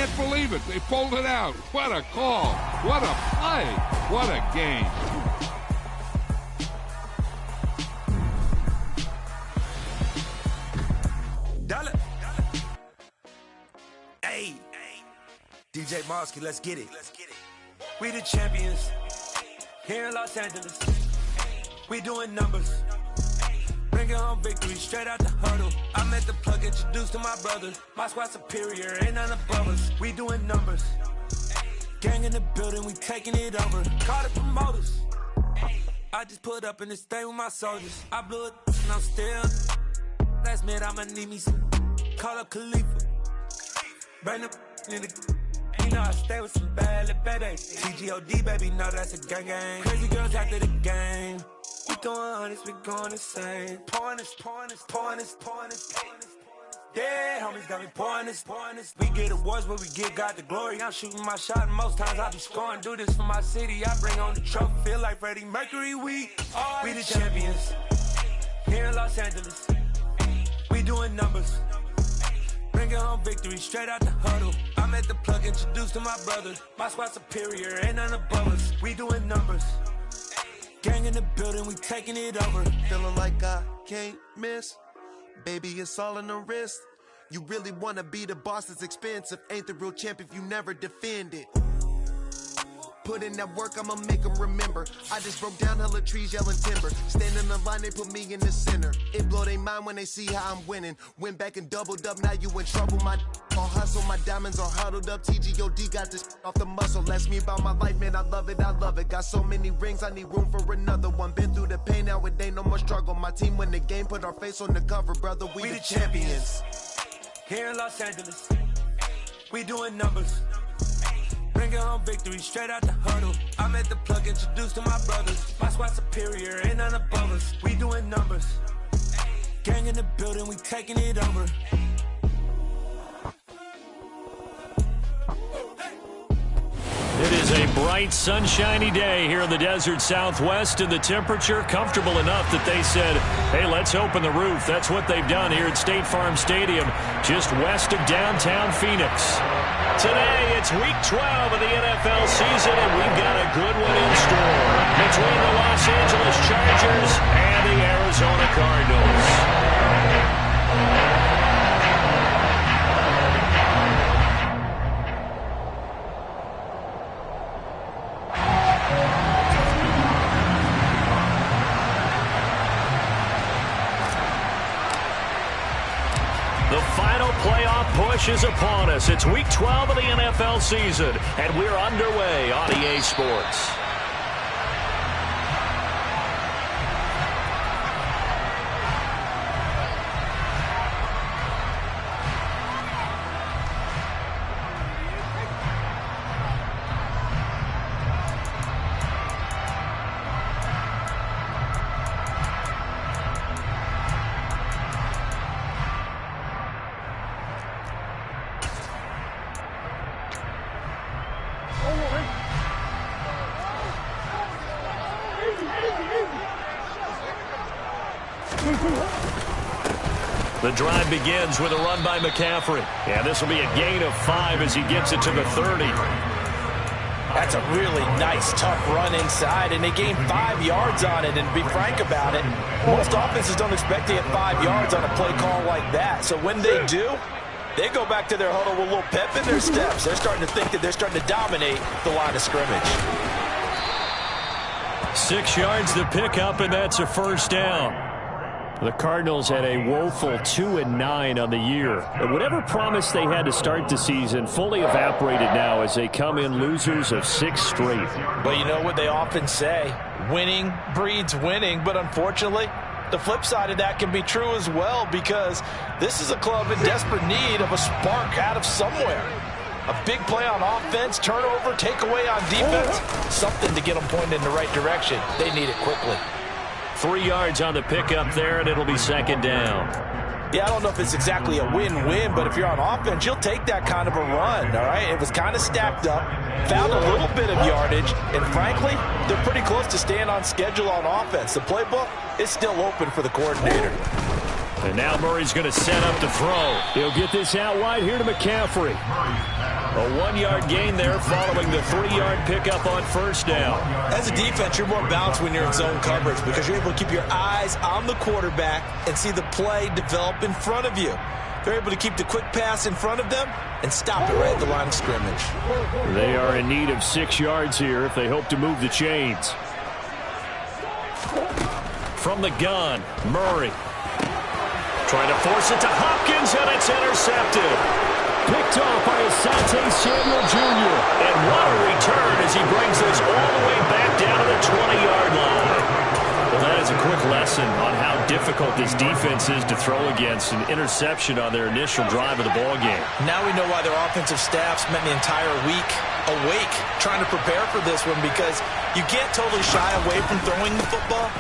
can't believe it. They pulled it out. What a call. What a play. What a game. Hey, DJ Marsky, let's get it. We the champions here in Los Angeles. We doing numbers. Bringing home victory straight out the huddle. I met the plug, introduced to my brother. My squad superior, ain't none above us. We doing numbers. Gang in the building, we taking it over. Call the promoters. I just put up in this thing with my soldiers. I blew it and I'm still. Last minute I'ma need me some. Call up Khalifa. Bring the in the. You know I stay with some bad little babies. TGOD baby, know that's a gang gang. Crazy girls after the game. We doing honest, we going insane. Pouring this. Yeah, homies got me pouring this. We get awards, but we give God the glory. I'm shooting my shot, and most times I be scoring. Do this for my city, I bring on the trophy. Feel like Freddie Mercury, we the champions here in Los Angeles. We doing numbers. Bringing home victory straight out the huddle. I met the plug, introduced to my brother. My squad superior, ain't none above us. We doing numbers. Gang in the building, we taking it over. Feeling like I can't miss. Baby, it's all in the wrist. You really wanna be the boss, it's expensive. Ain't the real champ if you never defend it. Put in that work, I'ma make them remember. I just broke down hella trees, yelling timber. Stand in the line, they put me in the center. It blow their mind when they see how I'm winning. Went back and doubled up, now you in trouble. My all hustle, my diamonds are huddled up. TGOD got this off the muscle. Ask me about my life, man, I love it. Got so many rings, I need room for another one. Been through the pain, now it ain't no more struggle. My team win the game, put our face on the cover, brother. We the champions. Here in Los Angeles, we doing numbers. Bringing home victory straight out the huddle. I met the plug, introduced to my brothers. My squad superior, ain't none above us. We doing numbers. Gang in the building, we taking it over. It is a bright, sunshiny day here in the desert Southwest, and the temperature comfortable enough that they said, hey, let's open the roof. That's what they've done here at State Farm Stadium, just west of downtown Phoenix. Today, it's Week 12 of the NFL season, and we've got a good one in store between the Los Angeles Chargers and the Arizona Cardinals. The final playoff push is upon us. It's Week 12 of the NFL season, and we're underway on EA Sports. The drive begins with a run by McCaffrey. Yeah, this will be a gain of 5 as he gets it to the 30. That's a really nice, tough run inside, and they gained 5 yards on it. And to be frank about it, most offenses don't expect to get 5 yards on a play call like that. So when they do, they go back to their huddle with a little pep in their steps. They're starting to think that they're starting to dominate the line of scrimmage. 6 yards to pick up, and that's a first down. The Cardinals had a woeful 2-9 on the year. And whatever promise they had to start the season fully evaporated now as they come in losers of 6 straight. But you know what they often say, winning breeds winning. But unfortunately, the flip side of that can be true as well, because this is a club in desperate need of a spark out of somewhere. A big play on offense, turnover, takeaway on defense, something to get them pointed in the right direction. They need it quickly. 3 yards on the pickup there, and it'll be second down. Yeah, I don't know if it's exactly a win-win, but if you're on offense, you'll take that kind of a run, all right? It was kind of stacked up, found a little bit of yardage, and frankly, they're pretty close to staying on schedule on offense. The playbook is still open for the coordinator. And now Murray's going to set up to throw. He'll get this out wide here to McCaffrey. A 1-yard gain there following the 3-yard pickup on first down. As a defense, you're more balanced when you're in zone coverage because you're able to keep your eyes on the quarterback and see the play develop in front of you. They're able to keep the quick pass in front of them and stop it right at the line of scrimmage. They are in need of 6 yards here if they hope to move the chains. From the gun, Murray. Trying to force it to Hopkins, and it's intercepted. Picked off by Asante Samuel Jr. And what a return as he brings this all the way back down to the 20-yard line. Well, that is a quick lesson on how difficult this defense is to throw against. An interception on their initial drive of the ballgame. Now we know why their offensive staff spent the entire week awake trying to prepare for this one, because you can't totally shy away from throwing the football,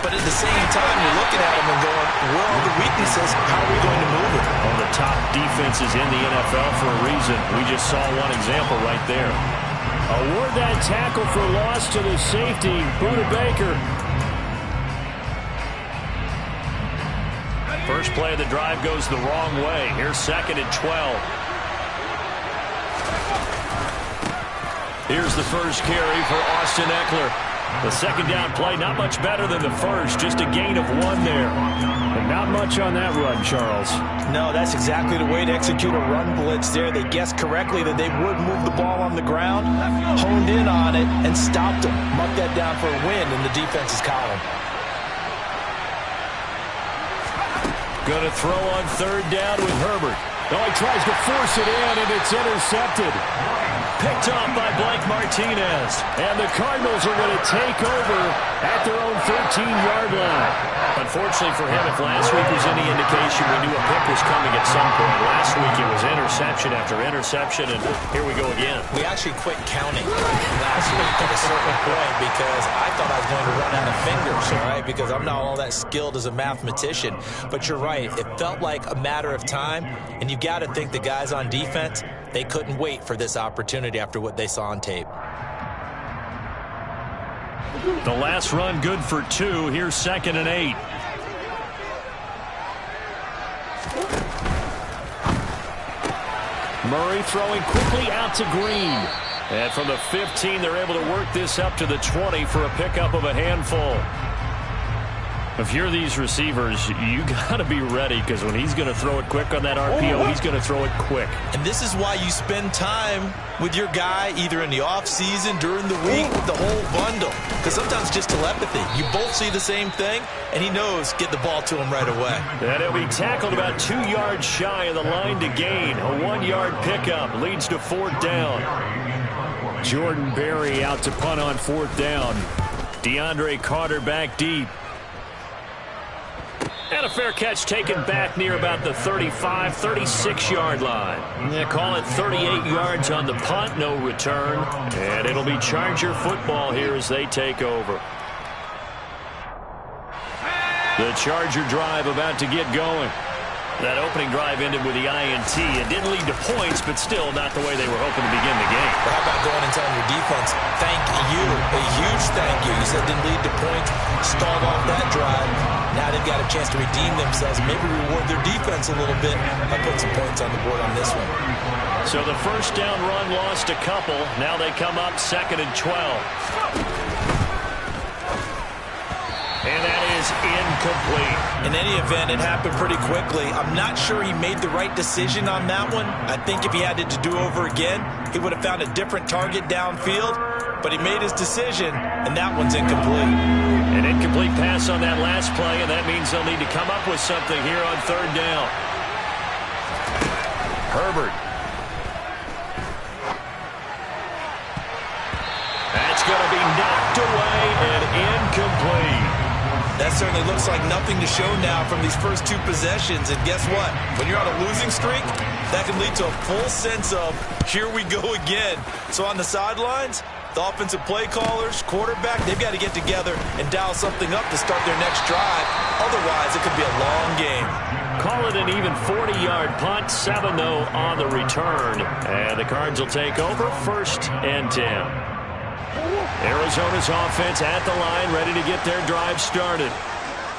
but at the same time you're looking at them and going, where are the weaknesses? How are we going to move it? On the top defenses in the NFL for a reason. We just saw one example right there. Award that tackle for loss to the safety, Buda Baker. First play of the drive goes the wrong way. Here's 2nd and 12. Here's the first carry for Austin Eckler. The second down play, not much better than the first, just a gain of 1 there. And not much on that run, Charles. No, that's exactly the way to execute a run blitz there. They guessed correctly that they would move the ball on the ground, honed in on it, and stopped them. Marked that down for a win in the defense's column. Going to throw on 3rd down with Herbert. Oh, he tries to force it in, and it's intercepted. Picked off by Blake Martinez. And the Cardinals are going to take over at their own 13-yard line. Unfortunately for him, if last week was any indication, we knew a pick was coming at some point. Last week it was interception after interception, and here we go again. We actually quit counting last week at a certain point because I thought I was going to run out of fingers, all right, because I'm not all that skilled as a mathematician. But you're right. It felt like a matter of time, and you've got to think the guys on defense, they couldn't wait for this opportunity after what they saw on tape. The last run good for 2. Here's 2nd and 8. Murray throwing quickly out to Green. And from the 15, they're able to work this up to the 20 for a pickup of a handful. If you're these receivers, you got to be ready, because when he's going to throw it quick on that RPO, he's going to throw it quick. And this is why you spend time with your guy either in the offseason, during the week, the whole bundle. Because sometimes it's just telepathy. You both see the same thing, and he knows get the ball to him right away. And he'll be tackled about 2 yards shy of the line to gain. A 1-yard pickup leads to 4th down. Jordan Berry out to punt on 4th down. DeAndre Carter back deep. And a fair catch taken back near about the 35, 36-yard line. They call it 38 yards on the punt, no return. And it'll be Charger football here as they take over. The Charger drive about to get going. That opening drive ended with the INT. It didn't lead to points, but still not the way they were hoping to begin the game. But how about going and telling your defense, thank you, a huge thank you. You said it didn't lead to points, stalled off that drive. Now they've got a chance to redeem themselves, maybe reward their defense a little bit by putting some points on the board on this one. So the first down run lost a couple. Now they come up 2nd and 12. And that is incomplete. In any event, it happened pretty quickly. I'm not sure he made the right decision on that one. I think if he had it to do over again, he would have found a different target downfield. But he made his decision, and that one's incomplete. An incomplete pass on that last play, and that means they'll need to come up with something here on 3rd down. Herbert. That's going to be knocked away and incomplete. That certainly looks like nothing to show now from these first 2 possessions. And guess what? When you're on a losing streak, that can lead to a full sense of, here we go again. So on the sidelines, the offensive play callers, quarterback, they've got to get together and dial something up to start their next drive. Otherwise, it could be a long game. Call it an even 40-yard punt, 7-0 on the return. And the Cards will take over 1st and 10. Arizona's offense at the line, ready to get their drive started.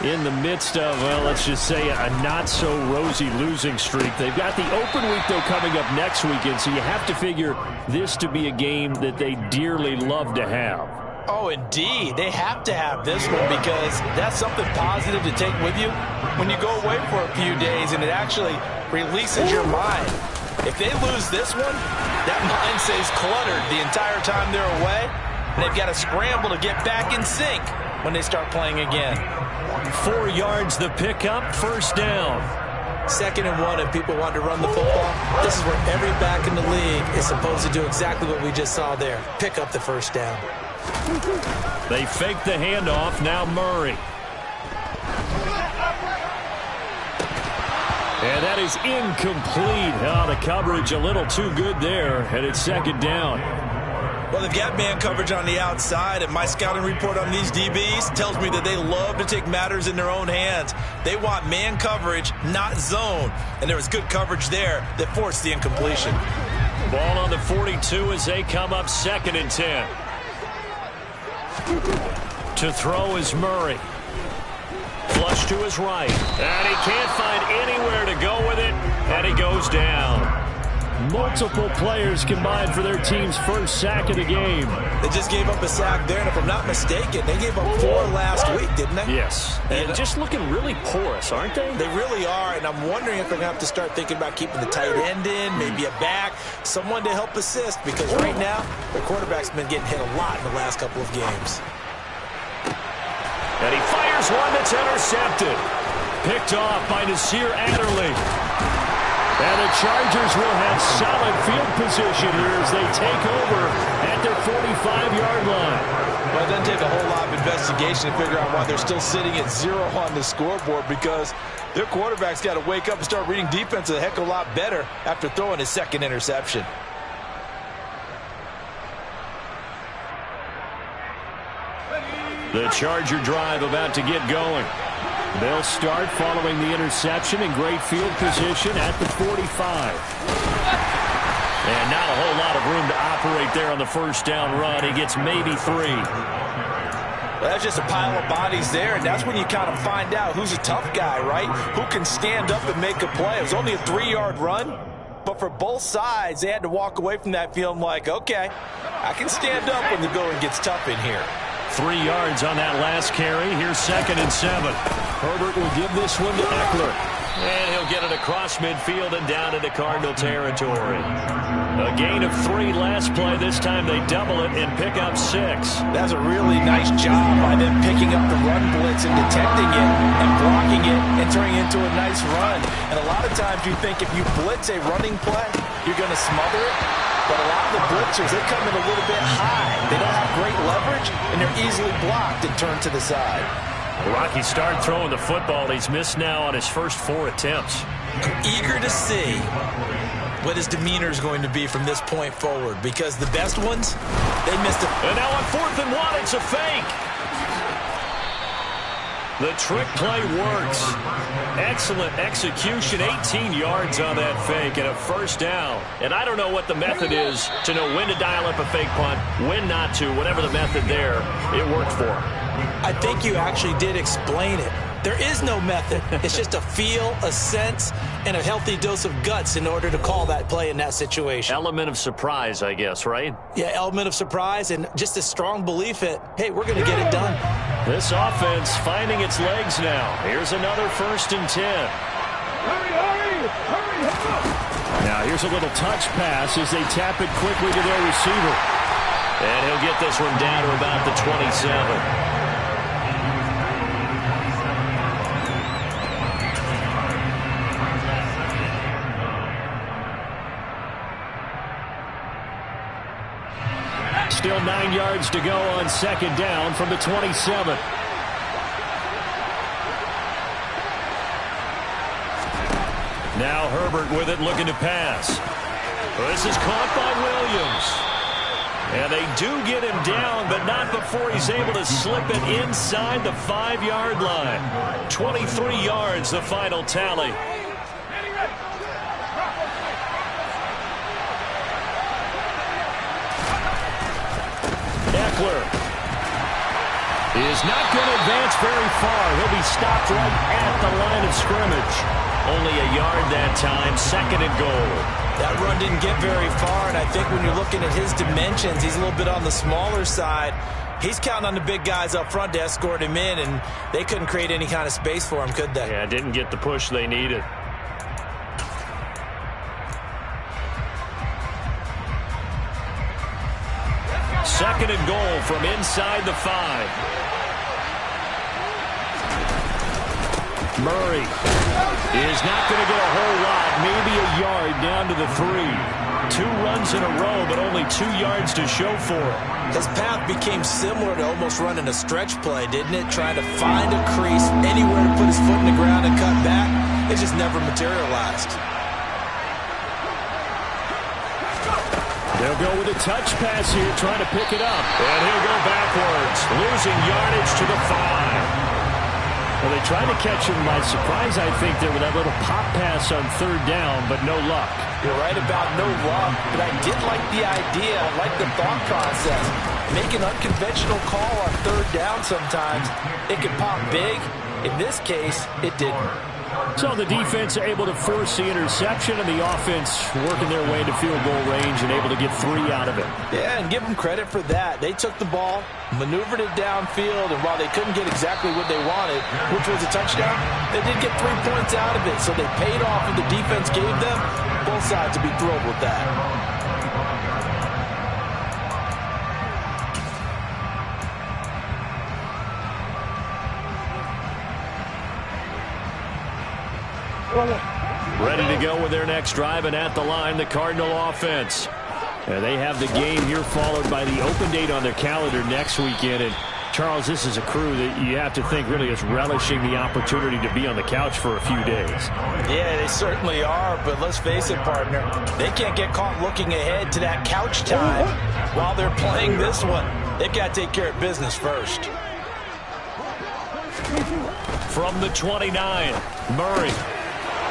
in the midst of, well, let's just say a not-so-rosy losing streak. They've got the open week, though, coming up next weekend, so you have to figure this to be a game that they dearly love to have. Oh, indeed. They have to have this one because that's something positive to take with you when you go away for a few days, and it actually releases your mind. If they lose this one, that mind stays cluttered the entire time they're away, and they've got to scramble to get back in sync when they start playing again. 4 yards the pickup, first down. 2nd and 1, and people want to run the football. This is where every back in the league is supposed to do exactly what we just saw there. Pick up the first down. They fake the handoff, now Murray. And that is incomplete. Oh, the coverage a little too good there, and it's 2nd down. Well, they've got man coverage on the outside, and my scouting report on these DBs tells me that they love to take matters in their own hands. They want man coverage, not zone, and there was good coverage there that forced the incompletion. Ball on the 42 as they come up 2nd and 10. To throw is Murray. Flush to his right, and he can't find anywhere to go with it, and he goes down. Multiple players combined for their team's first sack of the game. They just gave up a sack there, and if I'm not mistaken, they gave up 4 last week, didn't they? Yes, and just looking really porous, aren't they? They really are, and I'm wondering if they're going to have to start thinking about keeping the tight end in, maybe a back, someone to help assist, because right now, their quarterback's been getting hit a lot in the last couple of games. And he fires one that's intercepted. Picked off by Nasir Adderley. And the Chargers will have solid field position here as they take over at their 45-yard line. Well, it doesn't take a whole lot of investigation to figure out why they're still sitting at 0 on the scoreboard, because their quarterback's got to wake up and start reading defense a heck of a lot better after throwing his 2nd interception. The Charger drive about to get going. They'll start following the interception in great field position at the 45. And not a whole lot of room to operate there on the first down run. He gets maybe 3. Well, that's just a pile of bodies there, and that's when you kind of find out who's a tough guy, right? Who can stand up and make a play. It was only a 3-yard run, but for both sides, they had to walk away from that feeling like, okay, I can stand up when the going gets tough in here. 3 yards on that last carry. Here's 2nd and 7. Herbert will give this one to Eckler. And he'll get it across midfield and down into Cardinal territory. A gain of 3 last play. This time they double it and pick up 6. That's a really nice job by them picking up the run blitz and detecting it and blocking it and turning it into a nice run. And a lot of times you think if you blitz a running play, you're going to smother it. But a lot of the blitzers, they come in a little bit high. They don't have great leverage, and they're easily blocked and turned to the side. Rocky start throwing the football. He's missed now on his first 4 attempts. I'm eager to see what his demeanor is going to be from this point forward, because the best ones, they missed it. And now on 4th and 1, it's a fake. The trick play works. Excellent execution. 18 yards on that fake and a first down. And I don't know what the method is to know when to dial up a fake punt, when not to. Whatever the method there, it worked for him. I think you actually did explain it. There is no method. It's just a feel, a sense, and a healthy dose of guts in order to call that play in that situation. Element of surprise, I guess, right? Yeah, element of surprise and just a strong belief that, hey, we're going to get it done. This offense finding its legs now. Here's another 1st and 10. Hurry! Now here's a little touch pass as they tap it quickly to their receiver. And he'll get this one down to about the 27. Still 9 yards to go on 2nd down from the 27. Now Herbert with it, looking to pass. This is caught by Williams. And they do get him down, but not before he's able to slip it inside the 5-yard line. 23 yards, the final tally. Eckler. is not going to advance very far. He'll be stopped right at the line of scrimmage. Only a yard that time, 2nd and goal. That run didn't get very far, and I think when you're looking at his dimensions, he's a little bit on the smaller side. He's counting on the big guys up front to escort him in, and they couldn't create any kind of space for him, could they? Yeah, didn't get the push they needed. Second and goal from inside the 5. Murray is not going to get a whole lot, maybe a yard down to the 3. 2 runs in a row, but only 2 yards to show for it. His path became similar to almost running a stretch play, didn't it? Trying to find a crease, anywhere to put his foot in the ground and cut back. It just never materialized. They'll go with a touch pass here, trying to pick it up. And he'll go backwards, losing yardage to the 5. Well, they tried to catch him by surprise, I think, there with that little pop pass on 3rd down, but no luck. You're right about no luck, but I did like the idea. I like the thought process. Make an unconventional call on 3rd down sometimes. It can pop big. In this case, it didn't. So the defense able to force the interception, and the offense working their way to field goal range and able to get 3 out of it. Yeah, and give them credit for that. They took the ball, maneuvered it downfield, and while they couldn't get exactly what they wanted, which was a touchdown, they did get 3 points out of it. So they paid off what the defense gave them. Both sides will be thrilled with that. Ready to go with their next drive, and at the line, the Cardinal offense. And they have the game here followed by the open date on their calendar next weekend. And Charles, this is a crew that you have to think really is relishing the opportunity to be on the couch for a few days. Yeah, they certainly are, but let's face it, partner. They can't get caught looking ahead to that couch time while they're playing this one. They've got to take care of business first. From the 29, Murray.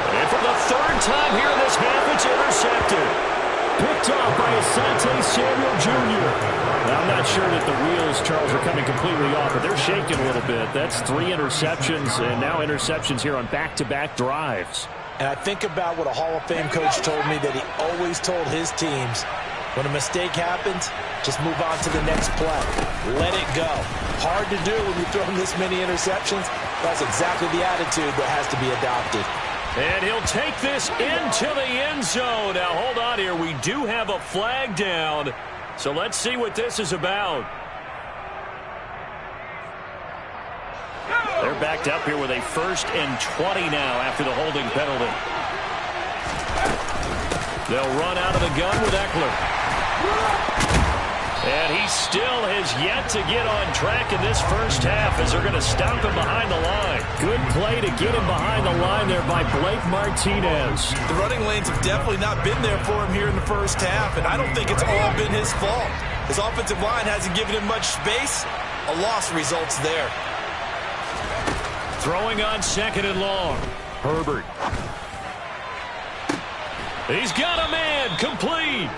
And for the 3rd time here in this half, it's intercepted. Picked off by Asante Samuel Jr. Now, I'm not sure that the wheels, Charles, are coming completely off, but they're shaking a little bit. That's 3 interceptions, and now interceptions here on back-to-back drives. And I think about what a Hall of Fame coach told me that he always told his teams, when a mistake happens, just move on to the next play. Let it go. Hard to do when you're throwing this many interceptions. That's exactly the attitude that has to be adopted. And he'll take this into the end zone. Now, hold on here. We do have a flag down. So let's see what this is about. They're backed up here with a 1st and 20 now after the holding penalty. They'll run out of the gun with Eckler. And he still has yet to get on track in this first half as they're going to stop him behind the line. Good play to get him behind the line there by Blake Martinez. The running lanes have definitely not been there for him here in the first half, and I don't think it's all been his fault. His offensive line hasn't given him much space. A loss results there. Throwing on 2nd and long. Herbert. He's got a man, complete.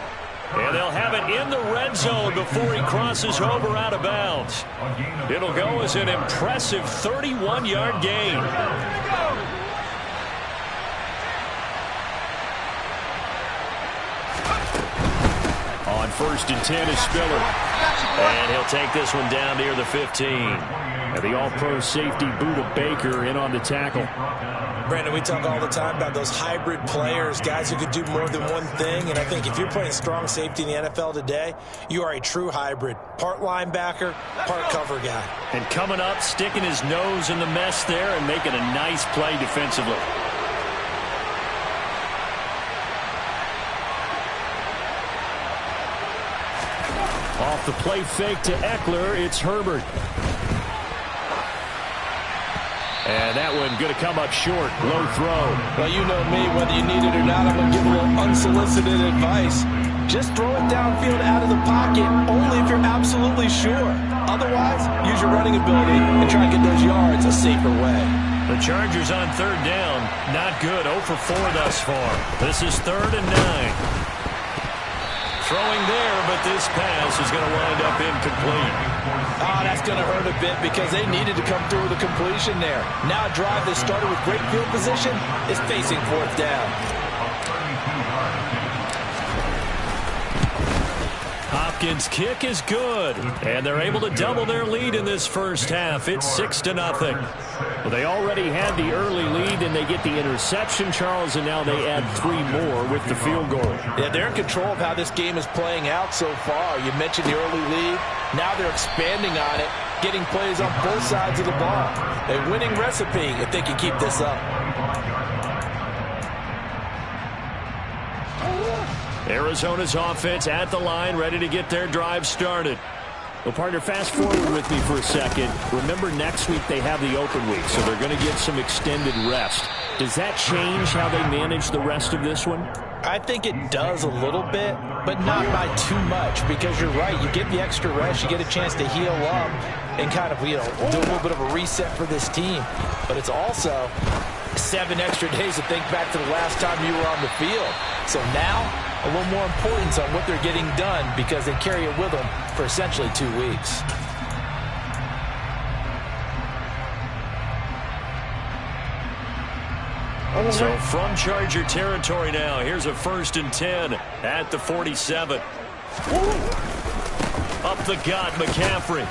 And they'll have it in the red zone before he crosses over out of bounds. It'll go as an impressive 31-yard gain. On 1st and 10 is Spiller. And he'll take this one down near the 15. And the all-pro safety Buda Baker in on the tackle. Brandon, we talk all the time about those hybrid players, guys who could do more than one thing. And I think if you're playing strong safety in the NFL today, you are a true hybrid. Part linebacker, part cover guy. And coming up, sticking his nose in the mess there and making a nice play defensively. Off the play fake to Eckler, it's Herbert. And that one going to come up short. Low throw. Well, you know me. Whether you need it or not, I'm going to give a little unsolicited advice. Just throw it downfield out of the pocket, only if you're absolutely sure. Otherwise, use your running ability and try and get those yards a safer way. The Chargers on 3rd down. Not good. 0 for 4 thus far. This is 3rd and 9. Throwing there, but this pass is going to wind up incomplete. Oh, that's going to hurt a bit because they needed to come through with a completion there. Now a drive that started with great field position is facing fourth down. Hopkins' kick is good, and they're able to double their lead in this first half. It's 6-0. Well, they already had the early lead, and they get the interception, Charles, and now they add 3 more with the field goal. Yeah, they're in control of how this game is playing out so far. You mentioned the early lead. Now they're expanding on it, getting plays on both sides of the ball. A winning recipe if they can keep this up. Arizona's offense at the line, ready to get their drive started. Well, partner, fast forward with me for a second. Remember, next week they have the open week, so they're going to get some extended rest. Does that change how they manage the rest of this one? I think it does a little bit, but not by too much, because you're right. You get the extra rest, you get a chance to heal up and kind of, do a little bit of a reset for this team. But it's also 7 extra days to think back to the last time you were on the field. So now, a little more importance on what they're getting done because they carry it with them for essentially 2 weeks. So from Charger territory now, here's a 1st and 10 at the 47. Up the gut, McCaffrey.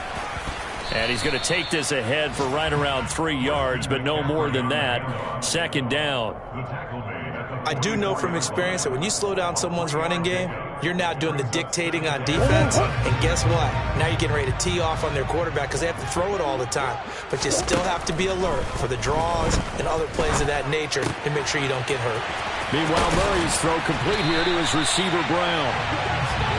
And he's going to take this ahead for right around 3 yards, but no more than that. 2nd down. I do know from experience that when you slow down someone's running game, you're now doing the dictating on defense. And guess what? Now you're getting ready to tee off on their quarterback because they have to throw it all the time. But you still have to be alert for the draws and other plays of that nature to make sure you don't get hurt. Meanwhile, Murray's throw complete here to his receiver, Brown.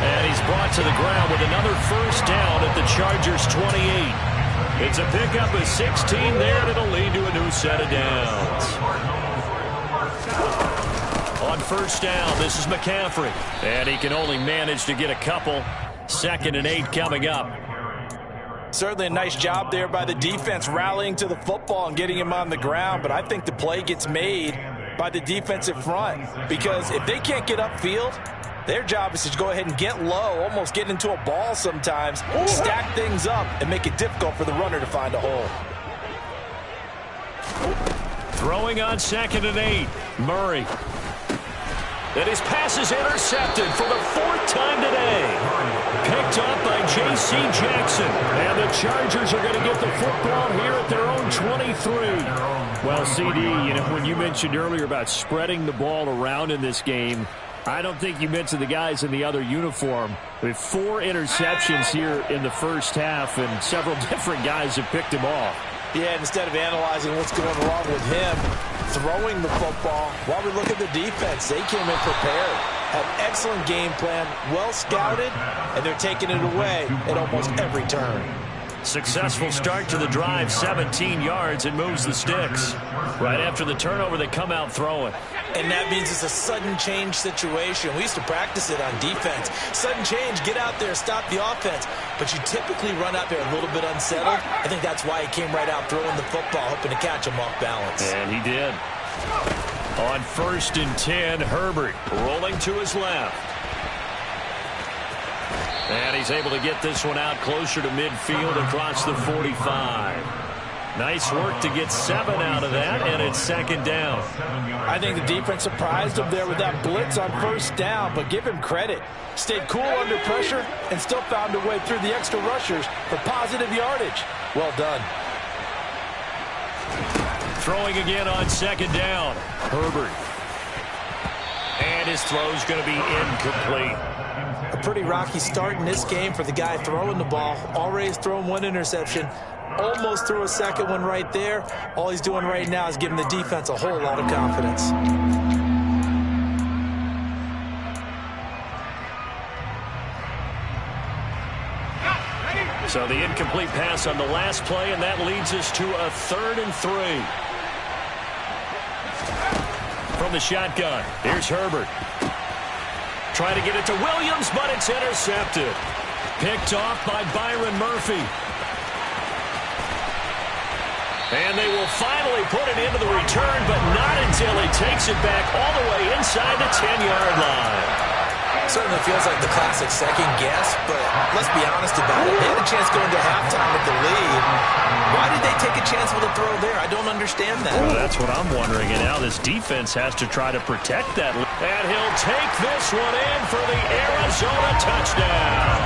And he's brought to the ground with another 1st down at the Chargers' 28. It's a pickup of 16 there, and it'll lead to a new set of downs. On 1st down, this is McCaffrey. And he can only manage to get a couple. 2nd and 8 coming up. Certainly a nice job there by the defense rallying to the football and getting him on the ground. But I think the play gets made by the defensive front. Because if they can't get upfield, their job is to go ahead and get low, almost get into a ball sometimes, stack things up, and make it difficult for the runner to find a hole. Throwing on 2nd and 8. Murray. And his pass is intercepted for the 4th time today. Picked up by J.C. Jackson. And the Chargers are going to get the football here at their own 23. Well, CD, when you mentioned earlier about spreading the ball around in this game, I don't think you mentioned the guys in the other uniform. With 4 interceptions here in the first half, and several different guys have picked him off. Yeah, instead of analyzing what's going wrong with him, throwing the football, while we look at the defense, they came in prepared, had excellent game plan, well scouted, and they're taking it away at almost every turn. Successful start to the drive, 17 yards, and moves the sticks. Right after the turnover, they come out throwing. And that means it's a sudden change situation. We used to practice it on defense. Sudden change, get out there, stop the offense. But you typically run out there a little bit unsettled. I think that's why he came right out throwing the football, hoping to catch him off balance. And he did. On 1st and 10, Herbert rolling to his left. And he's able to get this one out closer to midfield across the 45. Nice work to get 7 out of that, and it's 2nd down. I think the defense surprised him there with that blitz on 1st down, but give him credit. Stayed cool under pressure and still found a way through the extra rushers for positive yardage. Well done. Throwing again on 2nd down. Herbert. And his throw's going to be incomplete. A pretty rocky start in this game for the guy throwing the ball. Already thrown 1 interception. Almost threw a 2nd one right there. All he's doing right now is giving the defense a whole lot of confidence. So the incomplete pass on the last play, and that leads us to a 3rd and 3. From the shotgun, here's Herbert. Trying to get it to Williams, but it's intercepted. Picked off by Byron Murphy. And they will finally put it into the return, but not until he takes it back all the way inside the 10-yard line. Certainly feels like the classic second guess, but let's be honest about it. They had a chance going to halftime with the lead. Why did they take a chance with a throw there? I don't understand that. Well, that's what I'm wondering, and now this defense has to try to protect that. And he'll take this one in for the Arizona touchdown.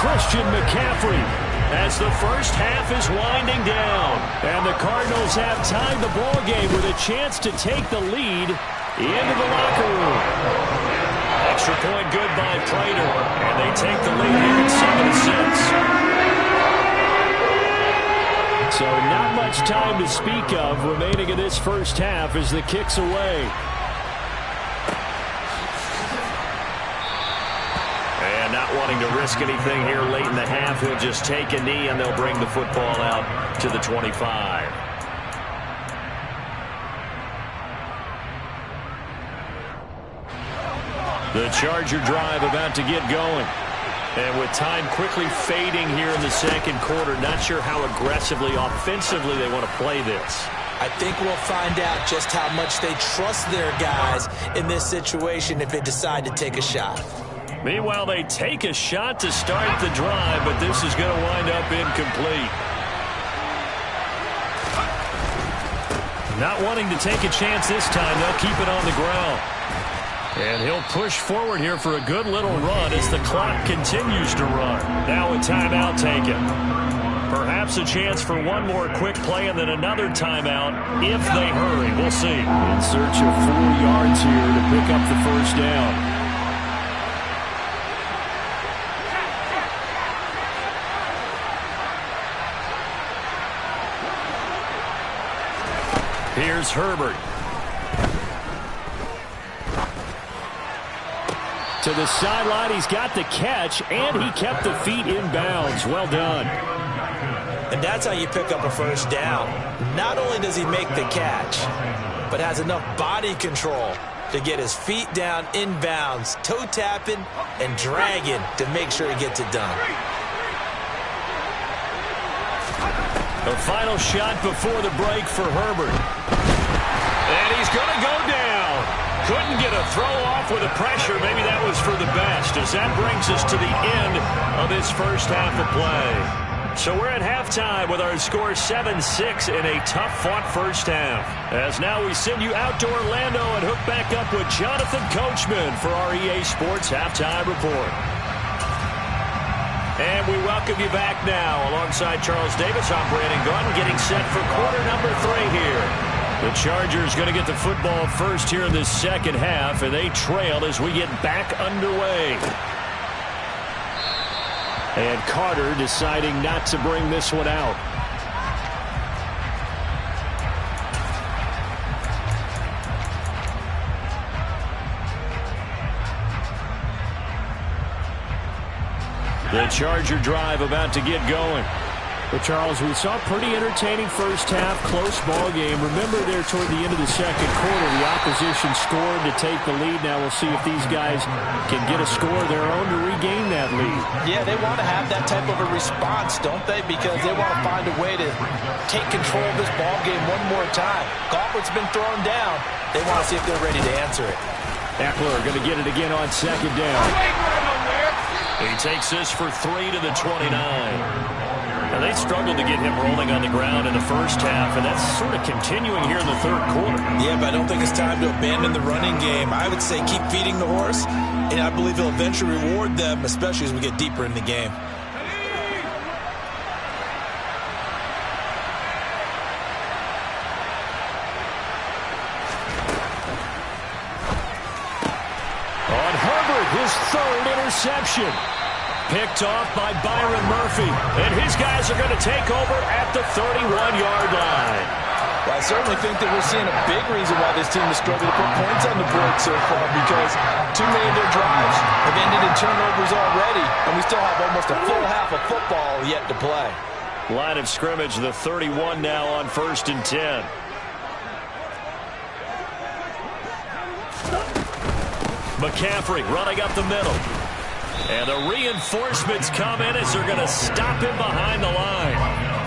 Christian McCaffrey as the first half is winding down. And the Cardinals have tied the ball game with a chance to take the lead into the locker room. Extra point good by Prater, and they take the lead here at 7-6. So not much time to speak of remaining in this first half as the kick's away. And not wanting to risk anything here late in the half, he'll just take a knee and they'll bring the football out to the 25. The Charger drive about to get going. And with time quickly fading here in the second quarter, not sure how aggressively, offensively they want to play this. I think we'll find out just how much they trust their guys in this situation if they decide to take a shot. Meanwhile, they take a shot to start the drive, but this is going to wind up incomplete. Not wanting to take a chance this time, they'll keep it on the ground. And he'll push forward here for a good little run as the clock continues to run. Now a timeout taken. Perhaps a chance for one more quick play and then another timeout if they hurry. We'll see. In search of 4 yards here to pick up the first down. Here's Herbert. To the sideline, he's got the catch, and he kept the feet in bounds. Well done. And that's how you pick up a first down. Not only does he make the catch, but has enough body control to get his feet down in bounds, toe tapping and dragging to make sure he gets it done. The final shot before the break for Herbert. And he's going to go down. Couldn't get a throw off with the pressure. Maybe that was for the best, as that brings us to the end of this first half of play. So we're at halftime with our score 7-6 in a tough-fought first half. As now we send you out to Orlando and hook back up with Jonathan Coachman for our EA Sports Halftime Report. And we welcome you back now alongside Charles Davis. I'm Brandon Gunn getting set for quarter number 3 here. The Chargers going to get the football first here in this second half, and they trail as we get back underway. And Carter deciding not to bring this one out. The Charger drive about to get going. Well, Charles, we saw a pretty entertaining first half, close ball game. Remember there toward the end of the second quarter, the opposition scored to take the lead. Now we'll see if these guys can get a score of their own to regain that lead. Yeah, they want to have that type of a response, don't they? Because they want to find a way to take control of this ball game one more time. Gauntlet's been thrown down. They want to see if they're ready to answer it. Eckler going to get it again on second down. He takes this for 3 to the 29. And they struggled to get him rolling on the ground in the first half, and that's sort of continuing here in the third quarter. Yeah, but I don't think it's time to abandon the running game. I would say keep feeding the horse, and I believe he'll eventually reward them, especially as we get deeper in the game. On Herbert, his third interception. Picked off by Byron Murphy. And his guys are going to take over at the 31-yard line. Well, I certainly think that we're seeing a big reason why this team has struggled to put points on the board so far, because too many of their drives have ended in turnovers already, and we still have almost a full half of football yet to play. Line of scrimmage, the 31 now on 1st and 10. McCaffrey running up the middle. And the reinforcements come in as they're going to stop him behind the line.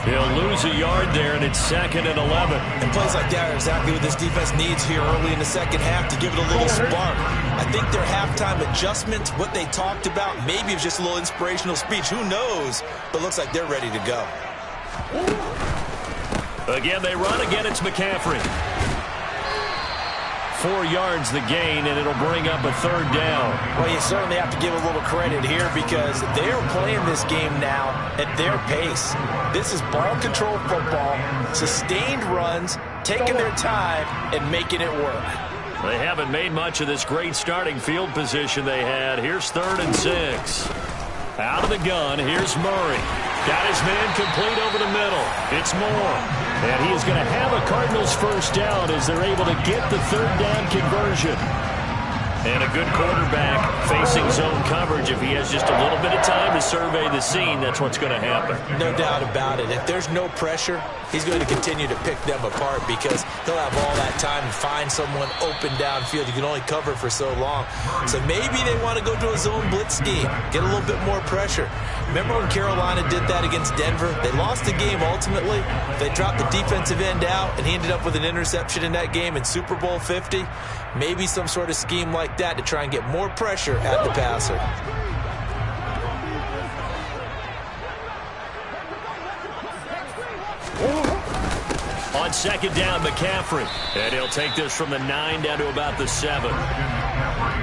He'll lose a yard there, and it's 2nd and 11. And plays like that are exactly what this defense needs here early in the second half to give it a little spark. I think their halftime adjustments, what they talked about, maybe it's just a little inspirational speech. Who knows? But looks like they're ready to go. Again, they run. Again, it's McCaffrey. 4 yards the gain, and it'll bring up a 3rd down. Well, you certainly have to give a little credit here because they're playing this game now at their pace. This is ball control football, sustained runs, taking their time, and making it work. They haven't made much of this great starting field position they had. Here's 3rd and 6. Out of the gun, here's Murray. Got his man complete over the middle. It's Moore. And he is going to have a Cardinals 1st down as they're able to get the 3rd down conversion. And a good quarterback facing zone coverage. If he has just a little bit of time to survey the scene, that's what's going to happen. No doubt about it. If there's no pressure, he's going to continue to pick them apart because he'll have all that time to find someone open downfield. You can only cover for so long. So maybe they want to go to a zone blitz scheme, get a little bit more pressure. Remember when Carolina did that against Denver? They lost the game ultimately. They dropped the defensive end out, and he ended up with an interception in that game in Super Bowl 50. Maybe some sort of scheme like that to try and get more pressure at the passer. On 2nd down, McCaffrey. And he'll take this from the 9 down to about the 7.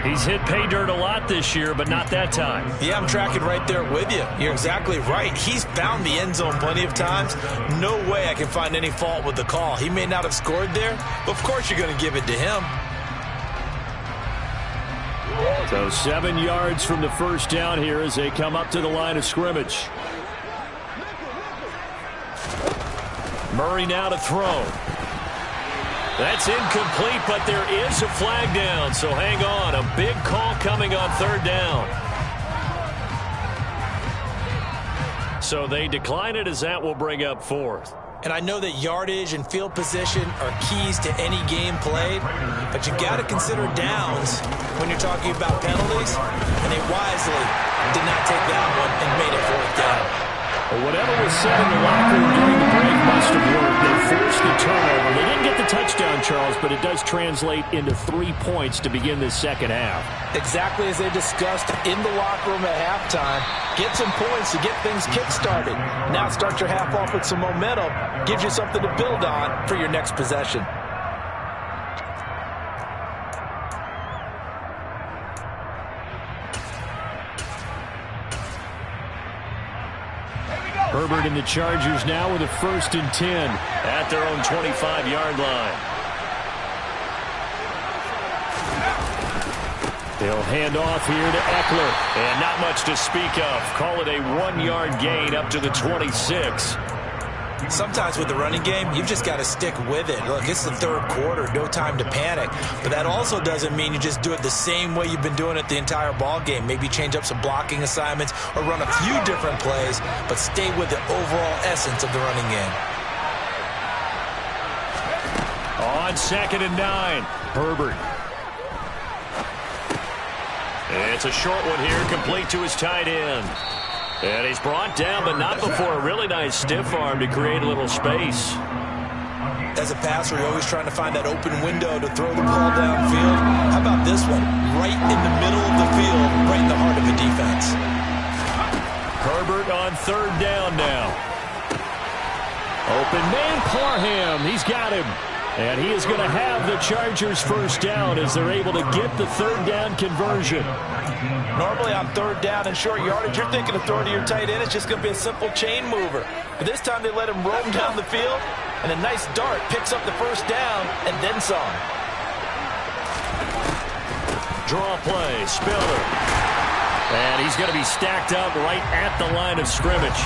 He's hit pay dirt a lot this year, but not that time. Yeah, I'm tracking right there with you. You're exactly right. He's found the end zone plenty of times. No way I can find any fault with the call. He may not have scored there, but of course you're going to give it to him. So 7 yards from the 1st down here as they come up to the line of scrimmage. Murray now to throw. That's incomplete, but there is a flag down, so hang on. A big call coming on 3rd down. So they decline it as that will bring up 4th. And I know that yardage and field position are keys to any game played, but you got to consider downs when you're talking about penalties, and they wisely did not take that one and made it 4th down. Well, whatever was said in the locker room during the break must have worked. They forced the turnover. They didn't get the touchdown, Charles, but it does translate into 3 points to begin this second half. Exactly as they discussed in the locker room at halftime. Get some points to get things kick-started. Now start your half off with some momentum. Gives you something to build on for your next possession. Herbert and the Chargers now with a 1st and 10 at their own 25-yard line. They'll hand off here to Eckler. And not much to speak of. Call it a 1-yard gain up to the 26. Sometimes with the running game, you've just got to stick with it. Look, it's the 3rd quarter, no time to panic. But that also doesn't mean you just do it the same way you've been doing it the entire ball game. Maybe change up some blocking assignments or run a few different plays, but stay with the overall essence of the running game. On 2nd and 9, Herbert. It's a short one here, complete to his tight end. And he's brought down, but not before a really nice stiff arm to create a little space. As a passer, you're always trying to find that open window to throw the ball downfield. How about this one? Right in the middle of the field, right in the heart of the defense. Herbert on 3rd down now. Open man, Parham. He's got him. And he is going to have the Chargers 1st down as they're able to get the 3rd down conversion. Normally on 3rd down and short yardage, you're thinking of throwing to your tight end. It's just going to be a simple chain mover. But this time they let him roam down the field, and a nice dart picks up the 1st down and then some. Draw play, Spiller. And he's going to be stacked up right at the line of scrimmage.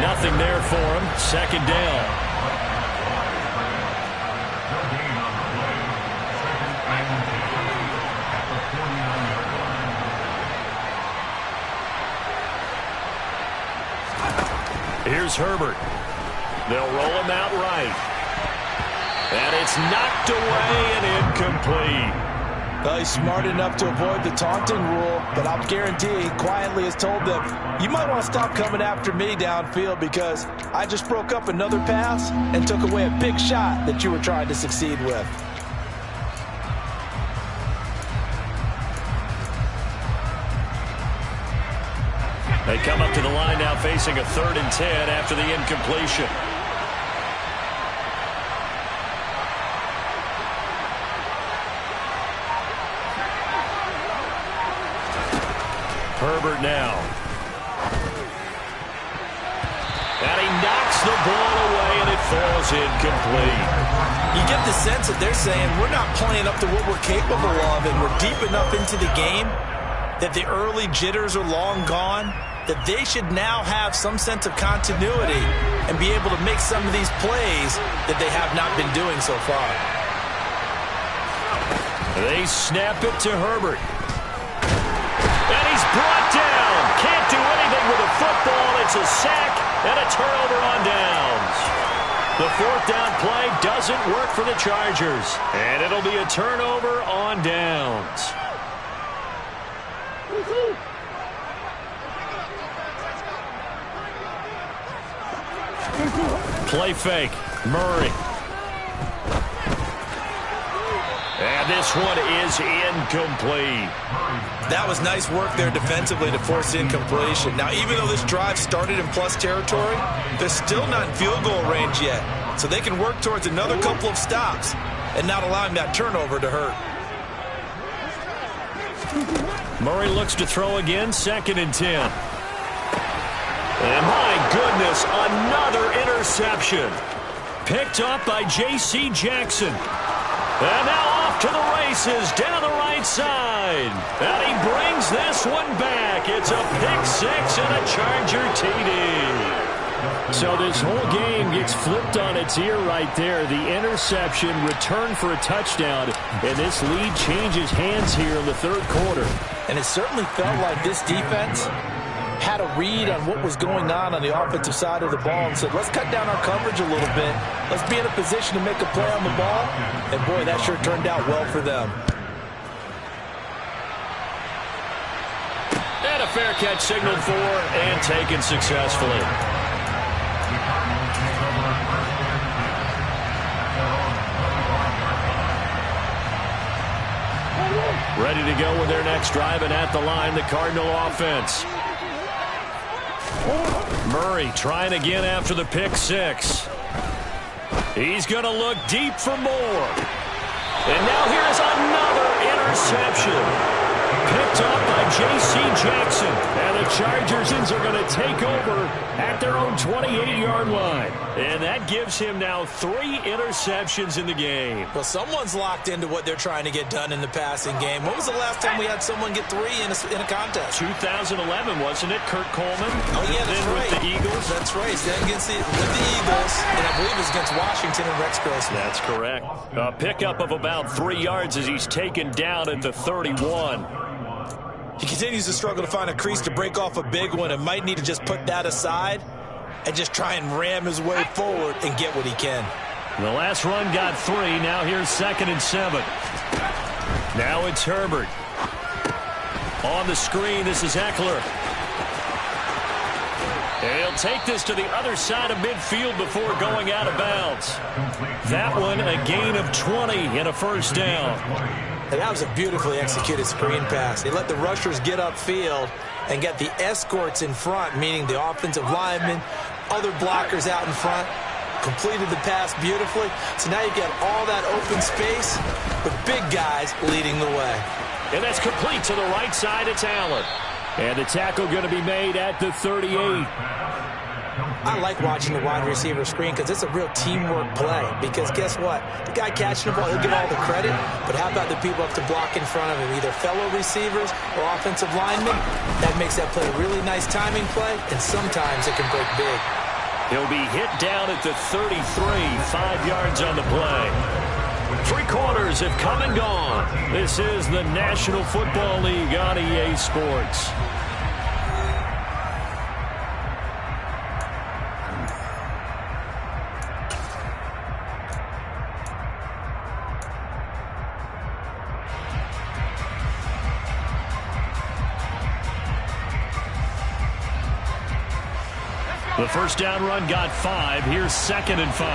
Nothing there for him. 2nd down. Here's Herbert. They'll roll him out right. And it's knocked away and incomplete. Well, he's smart enough to avoid the taunting rule, but I'll guarantee he quietly has told them, you might want to stop coming after me downfield because I just broke up another pass and took away a big shot that you were trying to succeed with. They come up to the line now facing a 3rd and 10 after the incompletion. Herbert now. And he knocks the ball away, and it falls incomplete. You get the sense that they're saying we're not playing up to what we're capable of, and we're deep enough into the game that the early jitters are long gone, that they should now have some sense of continuity and be able to make some of these plays that they have not been doing so far. They snap it to Herbert. And he's brought down. Can't do anything with a football. It's a sack and a turnover on downs. The 4th down play doesn't work for the Chargers. And it'll be a turnover on downs. Play fake. Murray. And this one is incomplete. That was nice work there defensively to force incompletion. Now, even though this drive started in plus territory, they're still not in field goal range yet. So they can work towards another couple of stops and not allowing that turnover to hurt. Murray looks to throw again, 2nd and 10. And my goodness, another interception. Picked up by J.C. Jackson. And now off to the races down the right side. And he brings this one back. It's a pick 6 and a Charger TD. So this whole game gets flipped on its ear right there. The interception, return for a touchdown, and this lead changes hands here in the 3rd quarter. And it certainly felt like this defense had a read on what was going on the offensive side of the ball and said, let's cut down our coverage a little bit. Let's be in a position to make a play on the ball. And, boy, that sure turned out well for them. And a fair catch signaled for and taken successfully. Ready to go with their next drive, and at the line, the Cardinal offense. Murray trying again after the pick 6. He's going to look deep for more. And now here's another interception. Picked up by J.C. Jackson. And the Chargers are going to take over at their own 28-yard line. And that gives him now 3 interceptions in the game. Well, someone's locked into what they're trying to get done in the passing game. When was the last time we had someone get 3 in a contest? 2011, wasn't it? Kurt Coleman. Oh, yeah, that's right. With the Eagles. That's right. Then against with the Eagles, and I believe it's against Washington and Rex Grossman. That's correct. A pickup of about 3 yards as he's taken down at the 31. He continues to struggle to find a crease to break off a big one and might need to just put that aside and just try and ram his way forward and get what he can. The last run got 3. Now here's 2nd and 7. Now it's Herbert. On the screen, this is Eckler. And he'll take this to the other side of midfield before going out of bounds. That one a gain of 20 and a 1st down. And that was a beautifully executed screen pass. They let the rushers get upfield and get the escorts in front, meaning the offensive linemen, other blockers out in front, completed the pass beautifully. So now you've got all that open space with big guys leading the way. And that's complete to the right side. It's Allen. And the tackle going to be made at the 38. I like watching the wide receiver screen because it's a real teamwork play. Because guess what? The guy catching the ball, he'll get all the credit. But how about the people up to block in front of him? Either fellow receivers or offensive linemen. That makes that play a really nice timing play. And sometimes it can break big. He'll be hit down at the 33. 5 yards on the play. 3 quarters have come and gone. This is the National Football League on EA Sports. The first down run got 5. Here's 2nd and 5.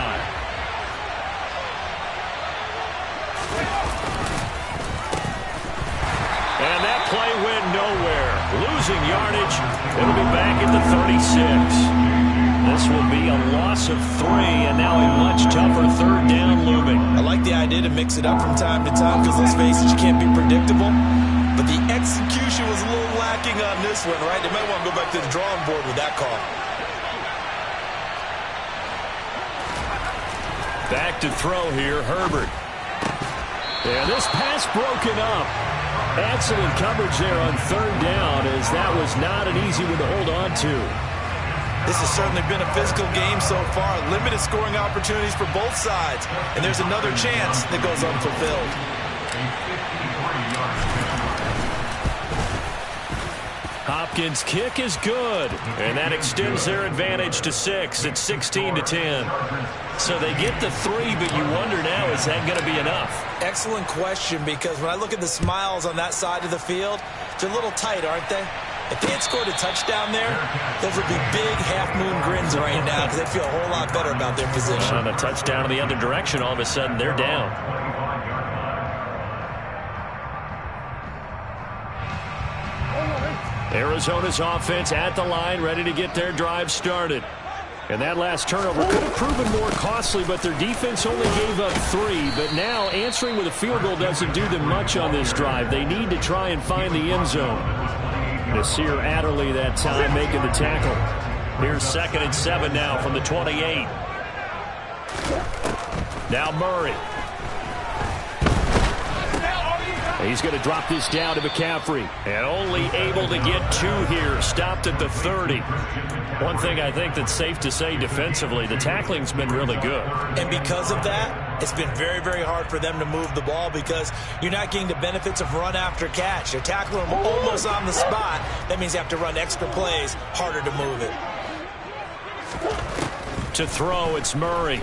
And that play went nowhere. Losing yardage. It'll be back at the 36. This will be a loss of 3, and now a much tougher 3rd down looming. I like the idea to mix it up from time to time because, let's face it, you can't be predictable. But the execution was a little lacking on this one, right? They might want to go back to the drawing board with that call. Back to throw here, Herbert. And this pass broken up. Excellent coverage there on 3rd down, as that was not an easy one to hold on to. This has certainly been a physical game so far. Limited scoring opportunities for both sides. And there's another chance that goes unfulfilled. Hopkins' kick is good, and that extends their advantage to 6. It's 16-10. So they get the 3, but you wonder now, is that going to be enough? Excellent question, because when I look at the smiles on that side of the field, they're a little tight, aren't they? If they had scored a touchdown there, those would be big half-moon grins right now because they feel a whole lot better about their position. On a touchdown in the other direction, all of a sudden they're down. Arizona's offense at the line, ready to get their drive started. And that last turnover could have proven more costly, but their defense only gave up 3. But now answering with a field goal doesn't do them much on this drive. They need to try and find the end zone. Nasir Adderley that time making the tackle. Here's 2nd and 7 now from the 28. Now Murray. He's going to drop this down to McCaffrey. And only able to get 2 here. Stopped at the 30. One thing I think that's safe to say defensively, the tackling's been really good. And because of that, it's been very, very hard for them to move the ball because you're not getting the benefits of run after catch. They're tackling them almost on the spot. That means you have to run extra plays, harder to move it. To throw, it's Murray.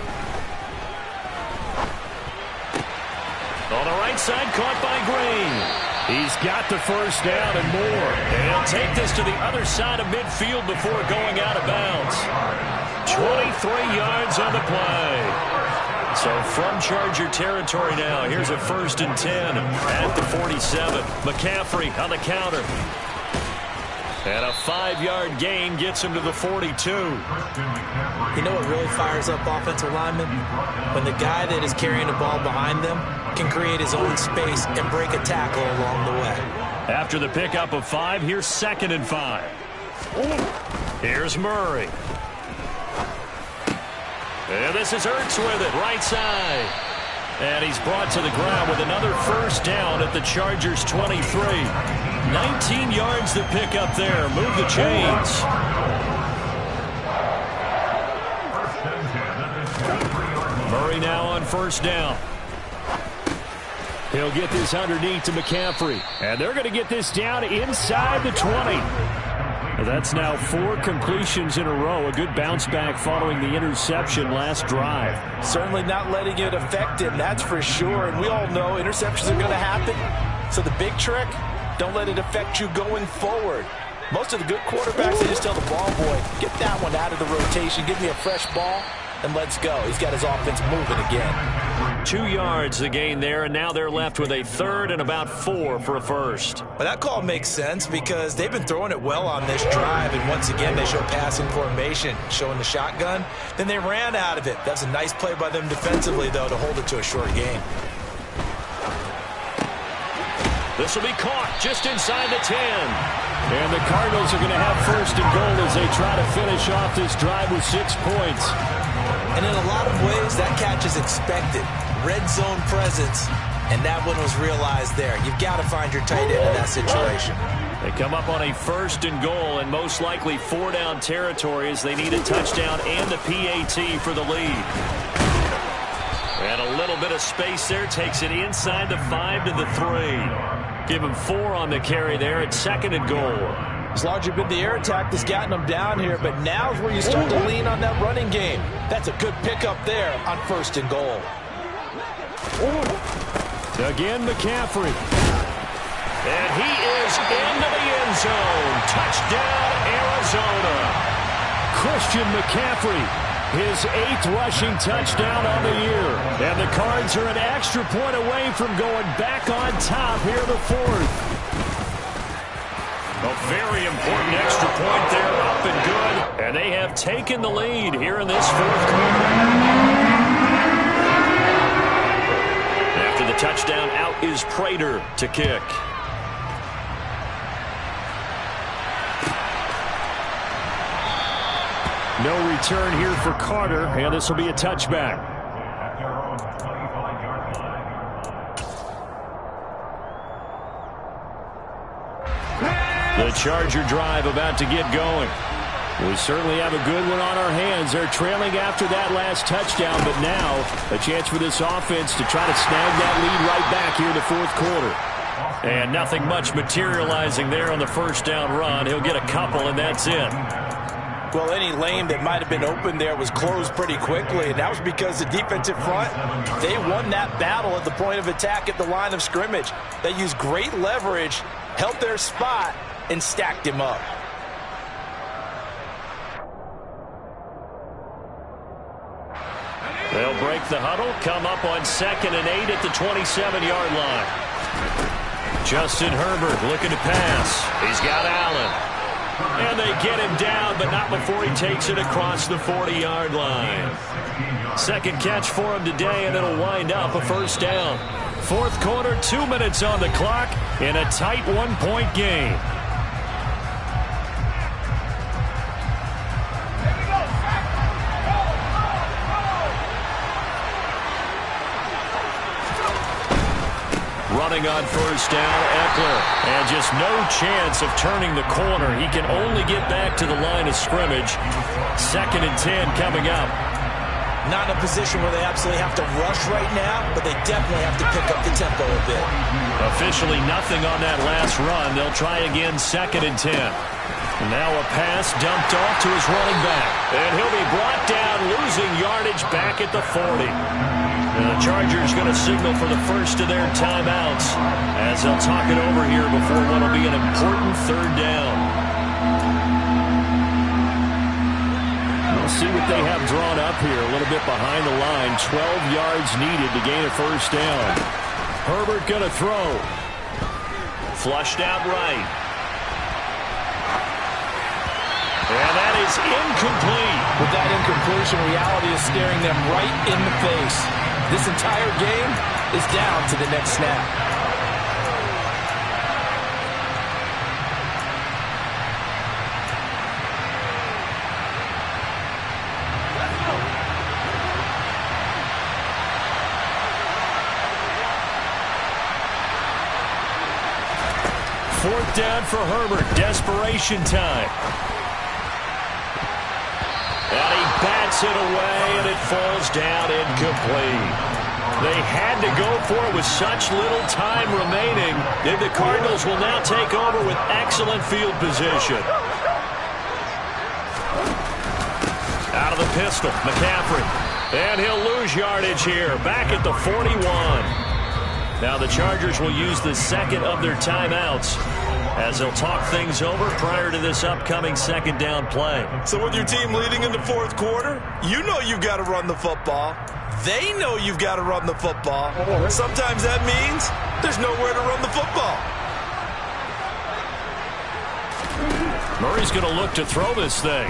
On the right side, caught by Green. He's got the first down and more. And he'll take this to the other side of midfield before going out of bounds. 23 yards on the play. So from Charger territory now, here's a 1st and 10 at the 47. McCaffrey on the counter. And a 5-yard gain gets him to the 42. You know what really fires up offensive linemen? When the guy that is carrying the ball behind them can create his own space and break a tackle along the way. After the pickup of 5, here's 2nd and 5. Here's Murray. And this is Ertz with it, right side. And he's brought to the ground with another first down at the Chargers' 23. 19 yards to pick up there. Move the chains. Murray now on first down. He'll get this underneath to McCaffrey. And they're going to get this down inside the 20. That's now 4 completions in a row. A good bounce back following the interception last drive. Certainly not letting it affect him, that's for sure. And we all know interceptions are going to happen. So the big trick, don't let it affect you going forward. Most of the good quarterbacks, they just tell the ball boy, get that one out of the rotation, give me a fresh ball, and let's go. He's got his offense moving again. 2 yards the gain there, and now they're left with a 3rd and about 4 for a first. Well, that call makes sense because they've been throwing it well on this drive, and once again they show passing formation, showing the shotgun. Then they ran out of it. That's a nice play by them defensively, though, to hold it to a short gain. This will be caught just inside the 10. And the Cardinals are going to have 1st and goal as they try to finish off this drive with 6 points. And in a lot of ways, that catch is expected. Red zone presence, and that one was realized there. You've got to find your tight end in that situation. They come up on a 1st and goal, and most likely 4-down territory as they need a touchdown and a PAT for the lead. And a little bit of space there, takes it inside the 5 to the 3. Give him 4 on the carry there at 2nd and goal. It's largely been the air attack that's gotten them down here, but now's where you start to lean on that running game. That's a good pickup there on 1st and goal. Again, McCaffrey. And he is into the end zone. Touchdown, Arizona. Christian McCaffrey, his 8th rushing touchdown on the year. And the Cards are an extra point away from going back on top here in the 4th. A very important extra point there, up and good. And they have taken the lead here in this 4th quarter. After the touchdown, out is Prater to kick. No return here for Carter, and this will be a touchback. The Charger drive about to get going. We certainly have a good one on our hands. They're trailing after that last touchdown, but now a chance for this offense to try to snag that lead right back here in the 4th quarter. And nothing much materializing there on the first down run. He'll get a couple, and that's it. Well, any lane that might have been open there was closed pretty quickly, and that was because the defensive front, they won that battle at the point of attack at the line of scrimmage. They used great leverage, held their spot, and stacked him up. They'll break the huddle, come up on 2nd and 8 at the 27-yard line. Justin Herbert looking to pass. He's got Allen. And they get him down, but not before he takes it across the 40-yard line. 2nd catch for him today, and it'll wind up a first down. 4th quarter, 2 minutes on the clock in a tight 1-point game. Running on first down, Eckler. And just no chance of turning the corner. He can only get back to the line of scrimmage. 2nd and 10 coming up. Not in a position where they absolutely have to rush right now, but they definitely have to pick up the tempo a bit. Officially nothing on that last run. They'll try again 2nd and 10. And now a pass dumped off to his running back. And he'll be brought down, losing yardage back at the 40. And the Chargers going to signal for the first of their timeouts as they'll talk it over here before what will be an important 3rd down. We'll see what they have drawn up here. A little bit behind the line. 12 yards needed to gain a first down. Herbert going to throw. Flushed out right. And that is incomplete. With that incompletion, reality is staring them right in the face. This entire game is down to the next snap. Fourth down for Herbert. Desperation time. And he bats it away, and it falls down incomplete. They had to go for it with such little time remaining. And the Cardinals will now take over with excellent field position. Out of the pistol, McCaffrey. And he'll lose yardage here, back at the 41. Now the Chargers will use the 2nd of their timeouts as they'll talk things over prior to this upcoming 2nd down play. So with your team leading in the 4th quarter, you know you've got to run the football. They know you've got to run the football. Sometimes that means there's nowhere to run the football. Murray's going to look to throw this thing.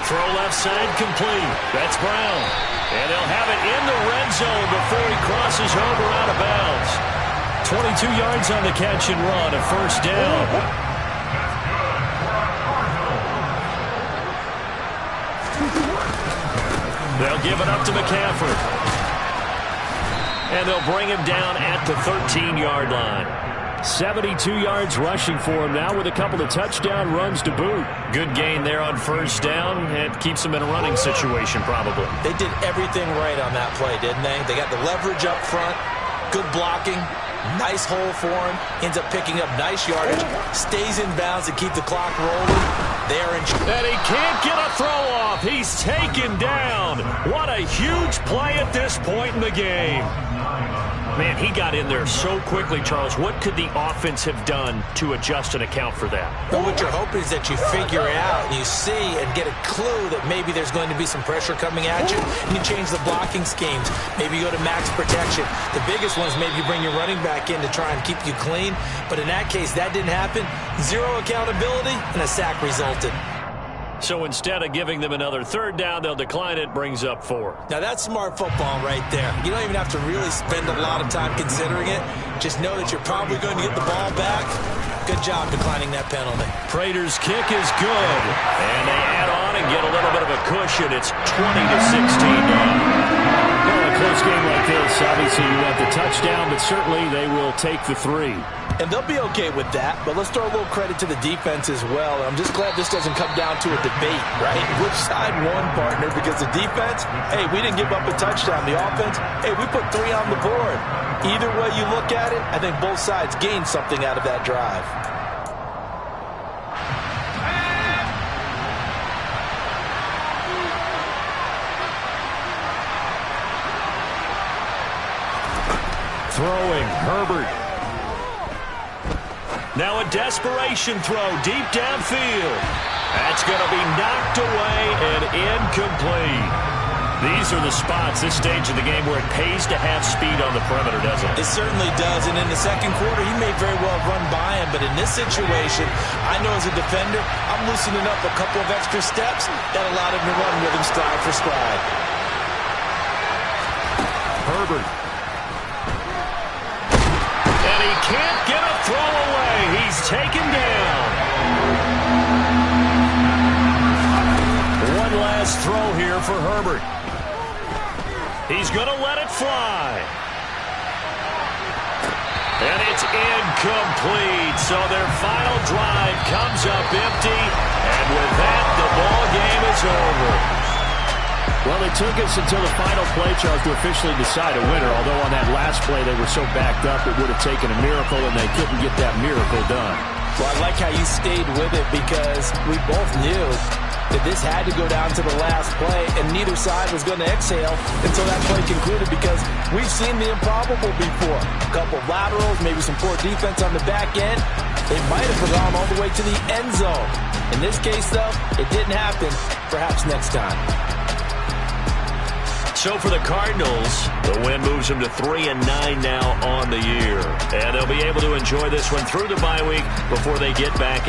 Throw left side complete. That's Brown. And they'll have it in the red zone before he crosses over out of bounds. 22 yards on the catch and run, a first down. They'll give it up to McCaffrey. And they'll bring him down at the 13-yard line. 72 yards rushing for him now with a couple of touchdown runs to boot. Good gain there on first down. It keeps him in a running situation probably. They did everything right on that play, didn't they? They got the leverage up front, good blocking, nice hole for him, ends up picking up nice yardage, stays in bounds to keep the clock rolling. They're in. And he can't get a throw off. He's taken down. What a a huge play at this point in the game. Man, he got in there so quickly, Charles. What could the offense have done to adjust and account for that? But what you're hoping is that you figure out and you see and get a clue that maybe there's going to be some pressure coming at you, and you change the blocking schemes. Maybe you go to max protection. The biggest one is maybe you bring your running back in to try and keep you clean. But in that case, that didn't happen. Zero accountability, and a sack resulted. So instead of giving them another third down, they'll decline it, brings up 4. Now, that's smart football right there. You don't even have to really spend a lot of time considering it. Just know that you're probably going to get the ball back. Good job declining that penalty. Prater's kick is good. And they add on and get a little bit of a cushion. It's 20-16 now. Well, a close game like this, obviously you want the touchdown, but certainly they will take the 3. And they'll be okay with that, but let's throw a little credit to the defense as well. I'm just glad this doesn't come down to a debate, right? Which side won, partner? Because the defense, hey, we didn't give up a touchdown. The offense, hey, we put 3 on the board. Either way you look at it, I think both sides gained something out of that drive. Throwing, Herbert. Now a desperation throw deep downfield. That's going to be knocked away and incomplete. These are the spots, this stage of the game, where it pays to have speed on the perimeter, doesn't it? It certainly does, and in the second quarter, he may very well run by him, but in this situation, I know as a defender, I'm loosening up a couple of extra steps that allowed him to run with him stride for stride. Herbert. And he can't get a throw away. He's taken down. One last throw here for Herbert. He's going to let it fly. And it's incomplete. So their final drive comes up empty. And with that, the ball game is over. Well, it took us until the final play, Charles, to officially decide a winner. Although on that last play they were so backed up, it would have taken a miracle, and they couldn't get that miracle done. Well, I like how you stayed with it because we both knew that this had to go down to the last play, and neither side was going to exhale until that play concluded because we've seen the improbable before. A couple of laterals, maybe some poor defense on the back end. They might have gone all the way to the end zone. In this case, though, it didn't happen. Perhaps next time. So for the Cardinals, the win moves them to 3-9 now on the year. And they'll be able to enjoy this one through the bye week before they get back